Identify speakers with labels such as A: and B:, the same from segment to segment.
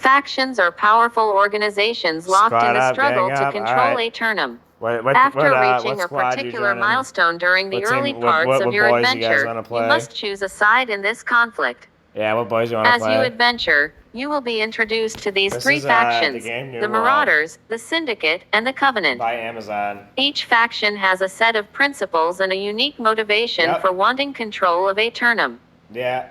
A: Factions are powerful organizations locked in the struggle to control Aeternum. After reaching a particular milestone during the early parts of your adventure, you must choose a side in this conflict.
B: Yeah, what boys do you want to play?
A: As you adventure, you will be introduced to these three factions, the Marauders, the Syndicate, and the Covenant.
B: By Amazon.
A: Each faction has a set of principles and a unique motivation for wanting control of Aeternum.
B: Yeah.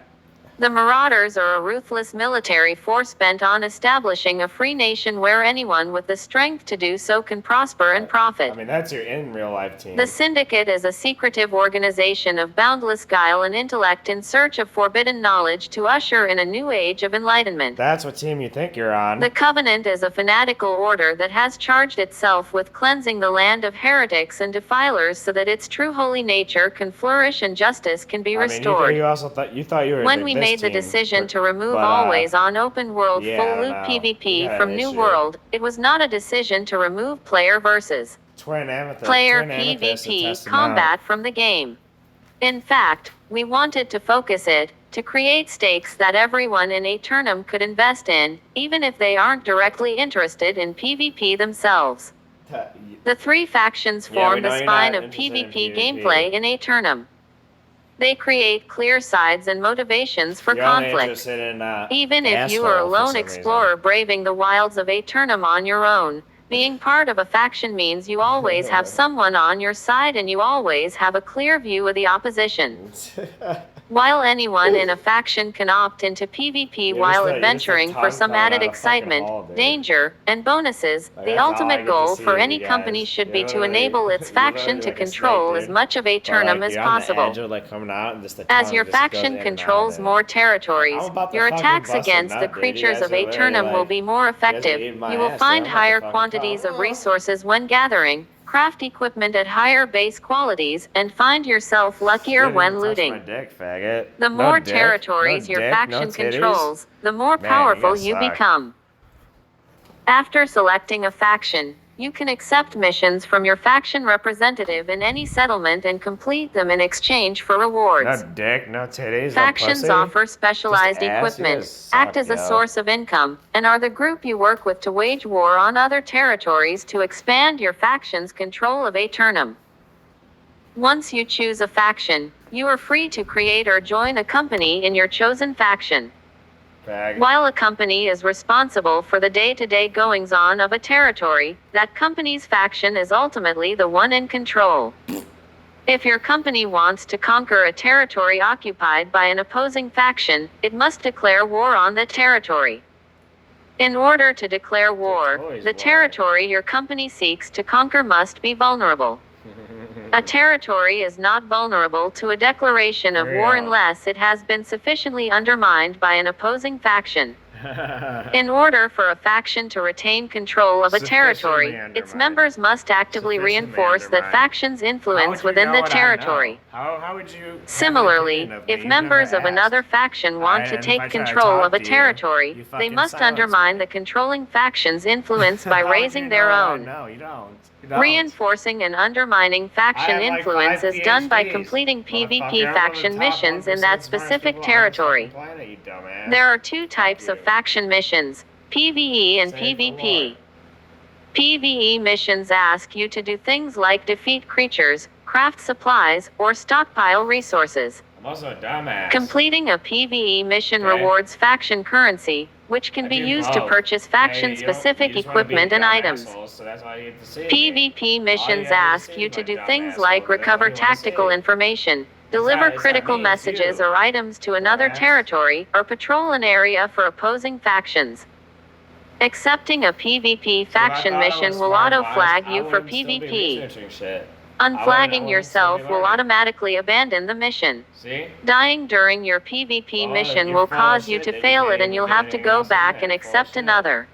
A: The Marauders are a ruthless military force bent on establishing a free nation where anyone with the strength to do so can prosper and profit.
B: I mean, that's your in-real-life team.
A: The Syndicate is a secretive organization of boundless guile and intellect in search of forbidden knowledge to usher in a new age of enlightenment.
B: That's what team you think you're on.
A: The Covenant is a fanatical order that has charged itself with cleansing the land of heretics and defilers so that its true holy nature can flourish and justice can be restored.
B: You also thought you were
A: when we made the decision to remove always-on open-world full-loop PvP from New World, it was not a decision to remove player versus player PvP combat from the game. In fact, we wanted to focus it to create stakes that everyone in Aeternum could invest in, even if they aren't directly interested in PvP themselves. The three factions form the spine of PvP gameplay in Aeternum. They create clear sides and motivations for conflict. Even if you are a lone explorer braving the wilds of Aeternum on your own, being part of a faction means you always have someone on your side and you always have a clear view of the opposition. While anyone in a faction can opt into PvP while adventuring for some added excitement, danger, and bonuses, the ultimate goal for any company should be to enable its faction to control as much of Aeternum as possible. As your faction controls more territories, your attacks against the creatures of Aeternum will be more effective, you will find higher quantities of resources when gathering, craft equipment at higher base qualities, and find yourself luckier when looting. The more territories your faction controls, the more powerful you become. After selecting a faction, you can accept missions from your faction representative in any settlement and complete them in exchange for rewards.
B: No dick, no titties,
A: Factions
B: no pussy.
A: offer specialized equipment, act as a source of income, and are the group you work with to wage war on other territories to expand your faction's control of Aeternum. Once you choose a faction, you are free to create or join a company in your chosen faction. While a company is responsible for the day-to-day goings-on of a territory, that company's faction is ultimately the one in control. If your company wants to conquer a territory occupied by an opposing faction, it must declare war on the territory. In order to declare war, the territory your company seeks to conquer must be vulnerable. A territory is not vulnerable to a declaration of war unless it has been sufficiently undermined by an opposing faction. In order for a faction to retain control of a territory, its members must actively reinforce that faction's influence within the territory. Similarly, if members of another faction want to take control of a territory, they must undermine the controlling faction's influence by raising their own. Reinforcing and undermining faction influence is done by completing PvP faction missions in that specific territory. There are two types of faction missions, PvE and PvP. PvE missions ask you to do things like defeat creatures, craft supplies, or stockpile resources.
B: I'm also a dumbass.
A: Completing a PvE mission rewards faction currency, which can be used to purchase faction-specific equipment and items. PvP missions ask you to do things like recover tactical information, deliver critical messages or items to another territory, or patrol an area for opposing factions. Accepting a PvP faction mission will auto-flag you for PvP. Unflagging yourself will automatically abandon the mission. Dying during your PvP mission will cause you to fail it and you'll have to go back and accept another.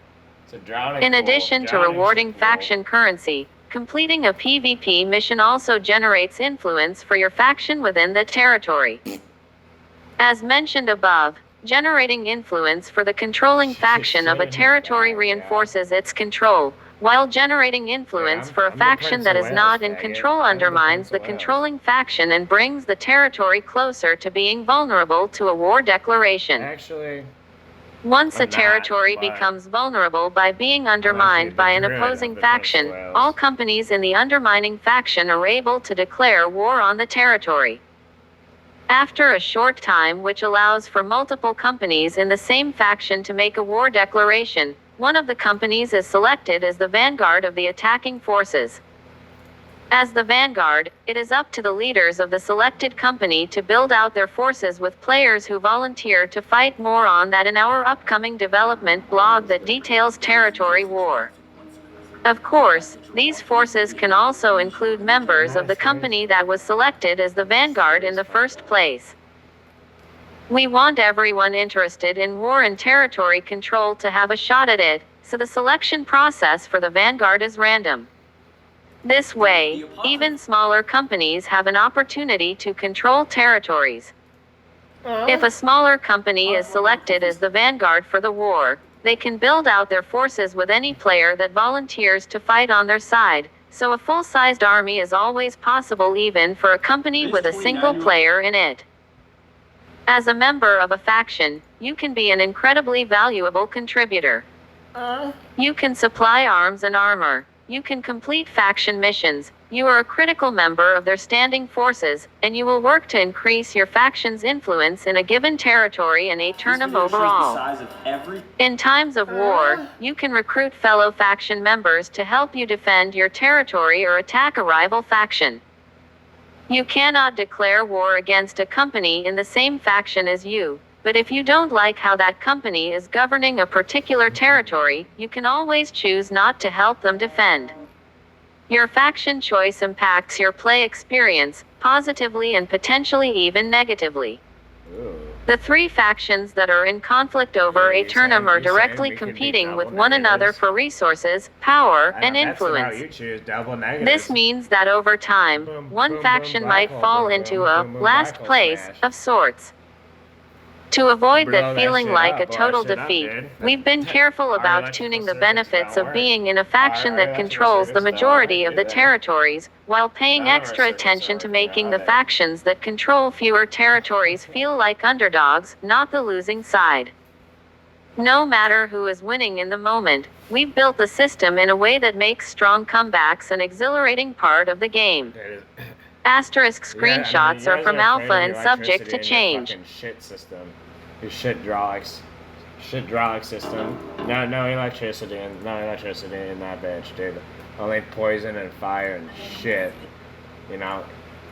A: In addition to rewarding faction currency, completing a PvP mission also generates influence for your faction within the territory. As mentioned above, generating influence for the controlling faction of a territory reinforces its control, while generating influence for a faction that is not in control undermines the controlling faction and brings the territory closer to being vulnerable to a war declaration. Once
B: I'm
A: a
B: not,
A: territory
B: but
A: becomes vulnerable by being undermined
B: the
A: by an
B: druid
A: opposing
B: of the
A: faction,
B: Coastal Whales.
A: all companies in the undermining faction are able to declare war on the territory. After a short time, which allows for multiple companies in the same faction to make a war declaration, one of the companies is selected as the vanguard of the attacking forces. As the vanguard, it is up to the leaders of the selected company to build out their forces with players who volunteer to fight. More on that in our upcoming development blog that details territory war. Of course, these forces can also include members of the company that was selected as the vanguard in the first place. We want everyone interested in war and territory control to have a shot at it, so the selection process for the vanguard is random. This way, even smaller companies have an opportunity to control territories. If a smaller company is selected as the vanguard for the war, they can build out their forces with any player that volunteers to fight on their side, so a full-sized army is always possible even for a company with a single player in it. As a member of a faction, you can be an incredibly valuable contributor. You can supply arms and armor. You can complete faction missions. You are a critical member of their standing forces, and you will work to increase your faction's influence in a given territory and turn them overall. In times of war, you can recruit fellow faction members to help you defend your territory or attack a rival faction. You cannot declare war against a company in the same faction as you, but if you don't like how that company is governing a particular territory, you can always choose not to help them defend. Your faction choice impacts your play experience, positively and potentially even negatively. The three factions that are in conflict over a tournament are directly competing with one another for resources, power, and influence. This means that over time, one faction might fall into a last place of sorts. To avoid that feeling like a total defeat, we've been careful about tuning the benefits of being in a faction that controls the majority of the territories, while paying extra attention to making the factions that control fewer territories feel like underdogs, not the losing side. No matter who is winning in the moment, we've built the system in a way that makes strong comebacks an exhilarating part of the game. Asterisk screenshots are from alpha and subject to change.
B: Your shit hydraulic system. No electricity in that bitch, dude. Only poison and fire and shit. You know,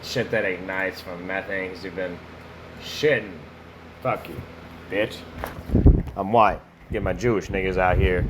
B: shit that ignites from methane 'cause you've been shitting. Fuck you, bitch. I'm white. Get my Jewish niggas out here.